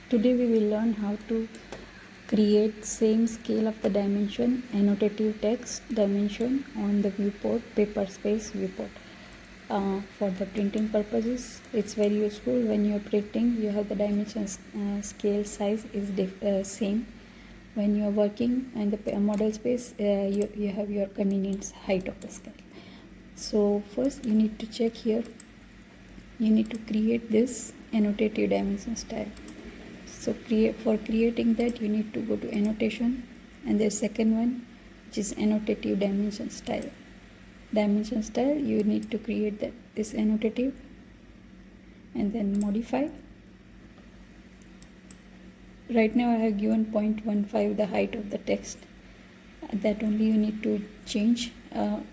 Today we will learn how to create same scale of the dimension annotative text dimension on the viewport, paper space viewport. For the printing purposes, it's very useful. When you're printing, you have the dimensions, scale, size is same. When you're working in the model space, you have your convenience height of the scale. So first you need to check here, you need to create this annotative dimension style. So for creating that, you need to go to annotation, and the second one, which is annotative dimension style. Dimension style, you need to create this annotative and then modify. Right now I have given 0.15 the height of the text. That only you need to change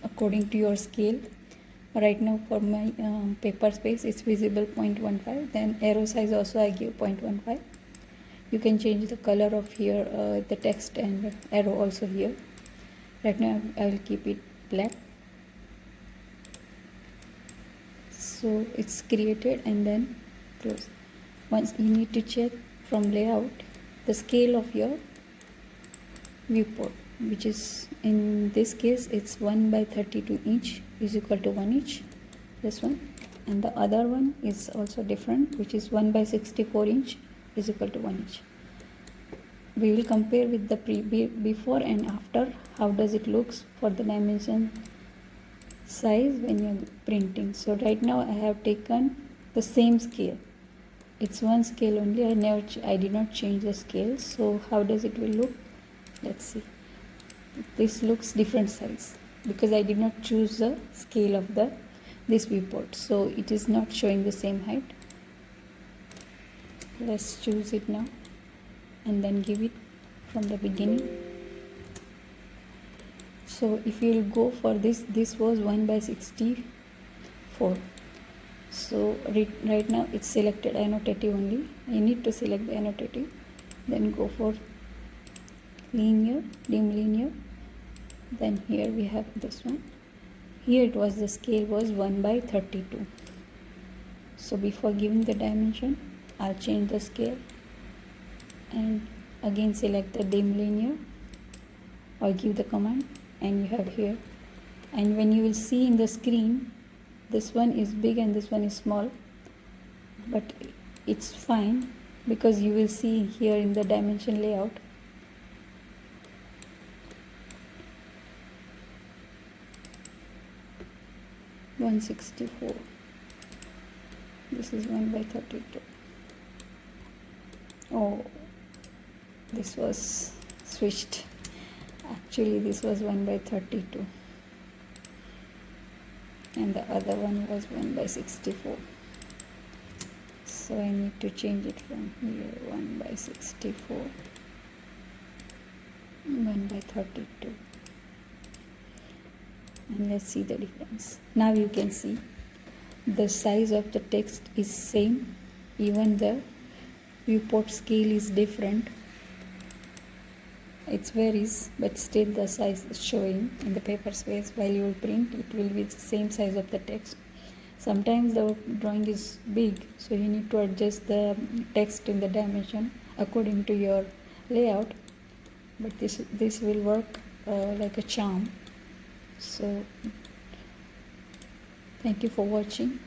according to your scale. Right now for my paper space it's visible 0.15. Then arrow size also I give 0.15. You can change the color of here the text and arrow also here. Right now I will keep it black. So it's created and then close. Once you need to check from layout the scale of your viewport, which is in this case it's 1/32 inch is equal to 1 inch, this one, and the other one is also different, which is 1/64 inch is equal to 1 inch. We will compare with the before and after, how does it looks for the dimension size when you are printing. So right now I have taken the same scale, it's one scale only. I did not change the scale. So how does it will look? Let's see. This looks different size because I did not choose the scale of this viewport, so it is not showing the same height. Let's choose it now and then give it from the beginning. So if you will go for this was 1/64. So right now it's selected annotative only. I need to select the annotative, then go for linear, dim linear. Then here we have this one. Here it was, the scale was 1/32. So before giving the dimension, I'll change the scale and again select the dim linear or give the command, and you have here. And when you will see in the screen, this one is big and this one is small, but it's fine because you will see here in the dimension layout. (164). This is 1/32. Oh, this was switched. Actually this was 1/32 and the other one was 1/64. So I need to change it from here, 1/64, 1/32. And let's see the difference. Now you can see the size of the text is same, even the viewport scale is different. It varies, but still the size is showing in the paper space. While you will print, it will be the same size of the text. Sometimes the drawing is big, so you need to adjust the text in the dimension according to your layout, but this will work like a charm. So thank you for watching.